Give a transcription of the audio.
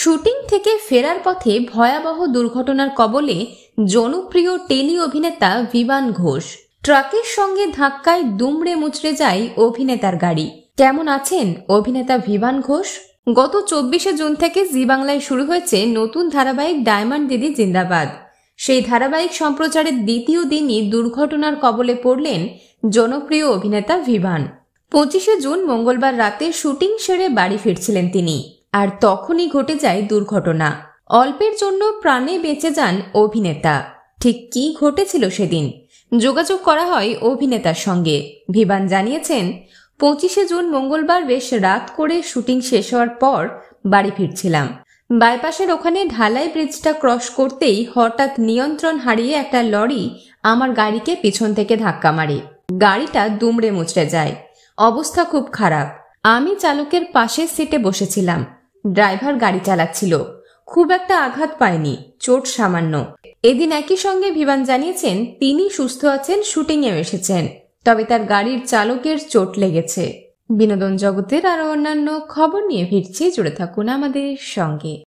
Shooting থেকে ফেরার পথে ভয়াবহ দুর্ঘটনার কবলে জনপ্রিয় টেলি অভিনেতা ভিভান ঘোষ। ট্রাকের সঙ্গে ধাক্কায় দুমড়ে মুচড়ে যায় অভিনেতার গাড়ি। কেমন আছেন অভিনেতা ভিভান ঘোষ? গত 24শে জুন থেকে জি বাংলায় শুরু হয়েছে নতুন ধারাবাহিক ডায়মন্ড দিদি জিন্দাবাদ। সেই ধারাবাহিক সম্প্রচারের দ্বিতীয় দিনই দুর্ঘটনার কবলে পড়লেন জনপ্রিয় অভিনেতা ভিভান। 25শে জুন মঙ্গলবার রাতে শুটিং সেরে বাড়ি ফিরছিলেন তিনি, আর তখনই ঘটে যায় দুর্ঘটনা। অল্পের জন্য প্রাণে বেঁচে যান অভিনেতা। ঠিক কি ঘটেছিল সেদিন? যোগাযোগ করা হয় অভিনেতার সঙ্গে। ভিভান জানিয়েছেন, 25শে জুন মঙ্গলবার বেশ রাত করে শুটিং শেষ হওয়ার পর বাড়ি ফিরছিলাম। বাইপাসের ওখানে ঢালাই ব্রিজটা ক্রস করতেই হঠাৎ নিয়ন্ত্রণ হারিয়ে একটা লরি আমার গাড়িকে পিছন থেকে ধাক্কা মারে। গাড়িটা দুমড়ে মুচড়ে যায়। অবস্থা খুব খারাপ। আমি চালকের পাশের সিটে বসেছিলাম। ড্রাইভার গাড়ি চালাচ্ছিল। খুব একটা আঘাত পায়নি, চোট সামান্য। এদিন একই সঙ্গে ভিভান জানিয়েছেন তিনি সুস্থ আছেন, শুটিংয়েও এসেছেন, তবে তার গাড়ির চালকের চোট লেগেছে। বিনোদন জগতের আরো অন্যান্য খবর নিয়ে ফিরছি, জুড়ে থাকুন আমাদের সঙ্গে।